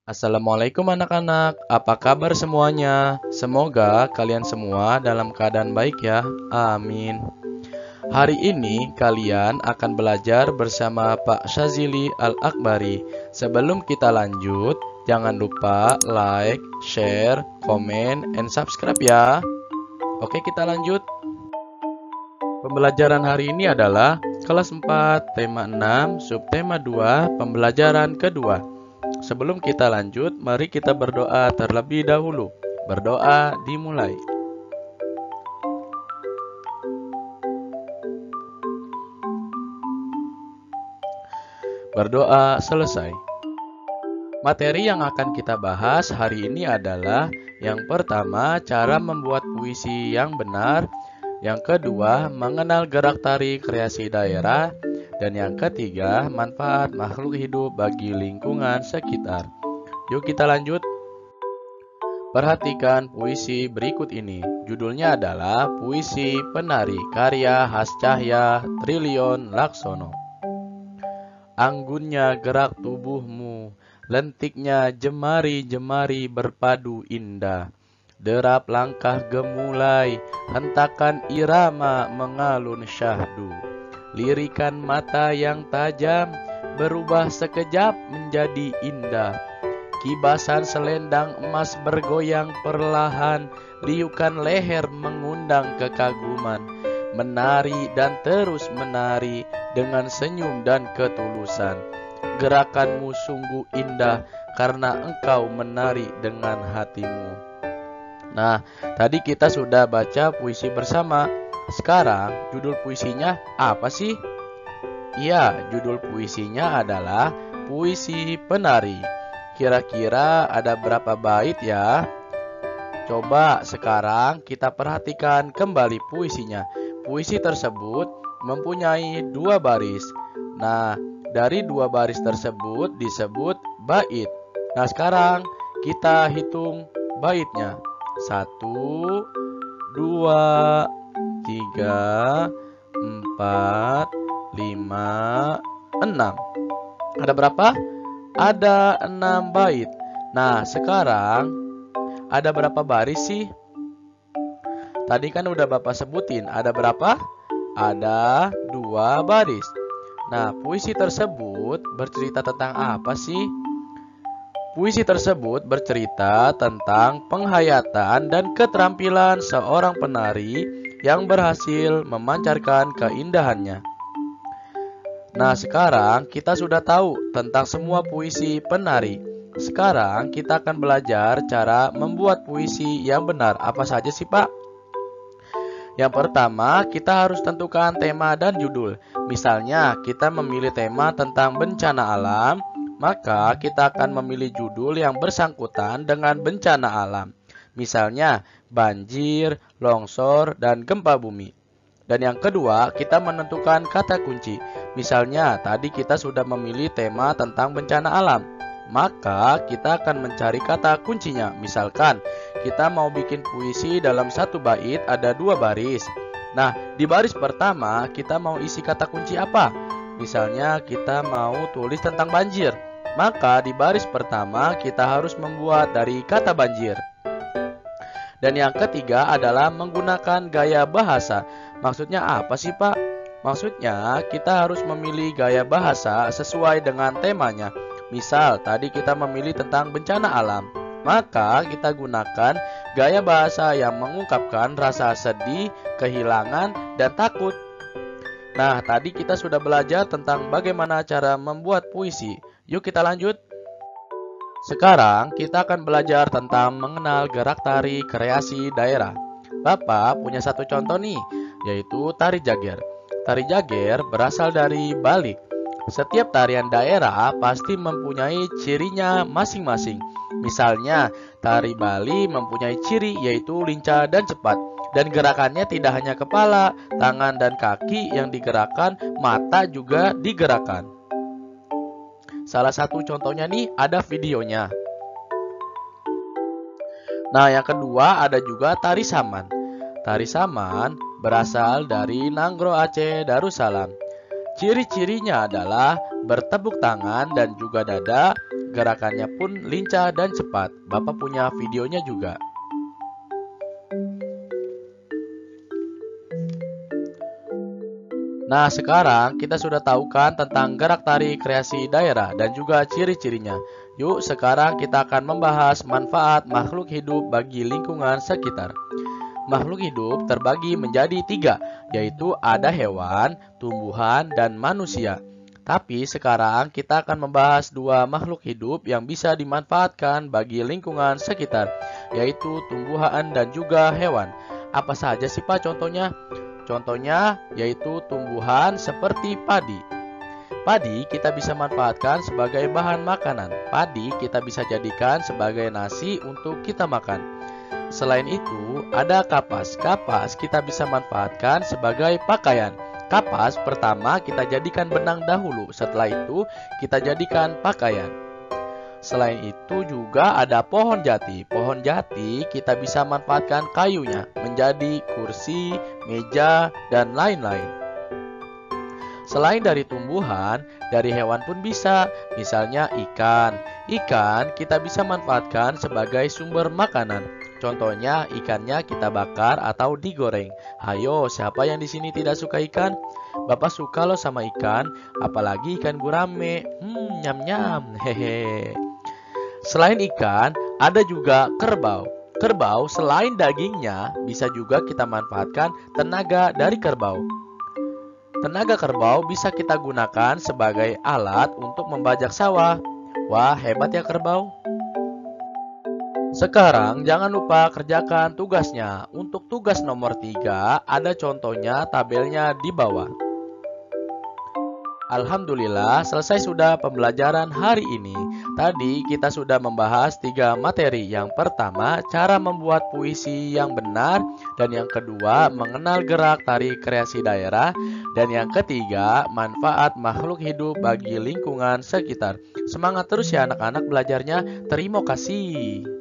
Assalamualaikum anak-anak, apa kabar semuanya? Semoga kalian semua dalam keadaan baik ya, amin. Hari ini kalian akan belajar bersama Pak Syazili Al-Akbari. Sebelum kita lanjut, jangan lupa like, share, komen, and subscribe ya. Oke, kita lanjut. Pembelajaran hari ini adalah kelas 4, tema 6, subtema 2, pembelajaran kedua. Sebelum kita lanjut, mari kita berdoa terlebih dahulu. Berdoa dimulai. Berdoa selesai. Materi yang akan kita bahas hari ini adalah yang pertama, cara membuat puisi yang benar. Yang kedua, mengenal gerak tari kreasi daerah. Dan yang ketiga, manfaat makhluk hidup bagi lingkungan sekitar. Yuk kita lanjut. Perhatikan puisi berikut ini. Judulnya adalah Puisi Penari karya Hascahya Trilion Laksono. Anggunnya gerak tubuhmu, lentiknya jemari-jemari berpadu indah. Derap langkah gemulai, hentakan irama mengalun syahdu. Lirikan mata yang tajam berubah sekejap menjadi indah. Kibasan selendang emas bergoyang perlahan, liukan leher mengundang kekaguman. Menari dan terus menari dengan senyum dan ketulusan. Gerakanmu sungguh indah karena engkau menari dengan hatimu. Nah, tadi kita sudah baca puisi bersama. Sekarang judul puisinya apa sih? Iya, judul puisinya adalah Puisi Penari. Kira-kira ada berapa bait ya? Coba sekarang kita perhatikan kembali puisinya. Puisi tersebut mempunyai 2 baris. Nah, dari 2 baris tersebut disebut bait. Nah, sekarang kita hitung baitnya. 1, 2, 3, 4, 5, 6. Ada berapa? Ada 6 bait. Nah, sekarang ada berapa baris sih? Tadi kan udah Bapak sebutin. Ada berapa? Ada 2 baris. Nah, puisi tersebut bercerita tentang apa sih? Puisi tersebut bercerita tentang penghayatan dan keterampilan seorang penari yang berhasil memancarkan keindahannya. Nah, sekarang kita sudah tahu tentang semua puisi penari. Sekarang kita akan belajar cara membuat puisi yang benar. Apa saja sih, Pak? Yang pertama, kita harus tentukan tema dan judul. Misalnya, kita memilih tema tentang bencana alam, maka kita akan memilih judul yang bersangkutan dengan bencana alam. Misalnya, banjir, longsor, dan gempa bumi. Dan yang kedua, kita menentukan kata kunci. Misalnya, tadi kita sudah memilih tema tentang bencana alam. Maka, kita akan mencari kata kuncinya. Misalkan, kita mau bikin puisi dalam 1 bait ada 2 baris. Nah, di baris pertama, kita mau isi kata kunci apa? Misalnya, kita mau tulis tentang banjir. Maka, di baris pertama, kita harus membuat dari kata banjir. Dan yang ketiga adalah menggunakan gaya bahasa. Maksudnya apa sih, Pak? Maksudnya kita harus memilih gaya bahasa sesuai dengan temanya. Misal tadi kita memilih tentang bencana alam, maka kita gunakan gaya bahasa yang mengungkapkan rasa sedih, kehilangan, dan takut. Nah, tadi kita sudah belajar tentang bagaimana cara membuat puisi. Yuk kita lanjut. Sekarang kita akan belajar tentang mengenal gerak tari kreasi daerah. Bapak punya satu contoh nih, yaitu tari jager. Tari jager berasal dari Bali. Setiap tarian daerah pasti mempunyai cirinya masing-masing. Misalnya, tari Bali mempunyai ciri yaitu lincah dan cepat. Dan gerakannya tidak hanya kepala, tangan, dan kaki yang digerakkan, mata juga digerakkan. Salah satu contohnya nih ada videonya. Nah, yang kedua ada juga tari saman. Tari saman berasal dari Nanggro Aceh Darussalam. Ciri-cirinya adalah bertepuk tangan dan juga dada, Gerakannya pun lincah dan cepat. Bapak punya videonya juga. Nah, sekarang kita sudah tahu kan tentang gerak tarik kreasi daerah dan juga ciri-cirinya. Yuk, sekarang kita akan membahas manfaat makhluk hidup bagi lingkungan sekitar. Makhluk hidup terbagi menjadi 3, yaitu ada hewan, tumbuhan, dan manusia. Tapi sekarang kita akan membahas 2 makhluk hidup yang bisa dimanfaatkan bagi lingkungan sekitar, yaitu tumbuhan dan juga hewan. Apa saja sih Pak contohnya? Contohnya yaitu tumbuhan seperti padi. Padi kita bisa manfaatkan sebagai bahan makanan. Padi kita bisa jadikan sebagai nasi untuk kita makan. Selain itu, ada kapas. Kapas kita bisa manfaatkan sebagai pakaian. Kapas pertama kita jadikan benang dahulu, setelah itu kita jadikan pakaian. Selain itu juga ada pohon jati. Pohon jati kita bisa manfaatkan kayunya menjadi kursi, meja, dan lain-lain. Selain dari tumbuhan, dari hewan pun bisa. Misalnya ikan. Ikan kita bisa manfaatkan sebagai sumber makanan. Contohnya ikannya kita bakar atau digoreng. Hayo, siapa yang di sini tidak suka ikan? Bapak suka loh sama ikan, apalagi ikan gurame. Nyam-nyam. Hehe. Selain ikan, ada juga kerbau. Kerbau selain dagingnya, bisa juga kita manfaatkan tenaga dari kerbau. Tenaga kerbau bisa kita gunakan sebagai alat untuk membajak sawah. Wah, hebat ya kerbau. Sekarang jangan lupa kerjakan tugasnya. Untuk tugas nomor 3, ada contohnya tabelnya di bawah. Alhamdulillah, selesai sudah pembelajaran hari ini. Tadi kita sudah membahas 3 materi. Yang pertama, cara membuat puisi yang benar. Dan yang kedua, mengenal gerak tarik kreasi daerah. Dan yang ketiga, manfaat makhluk hidup bagi lingkungan sekitar. Semangat terus ya anak-anak belajarnya. Terima kasih.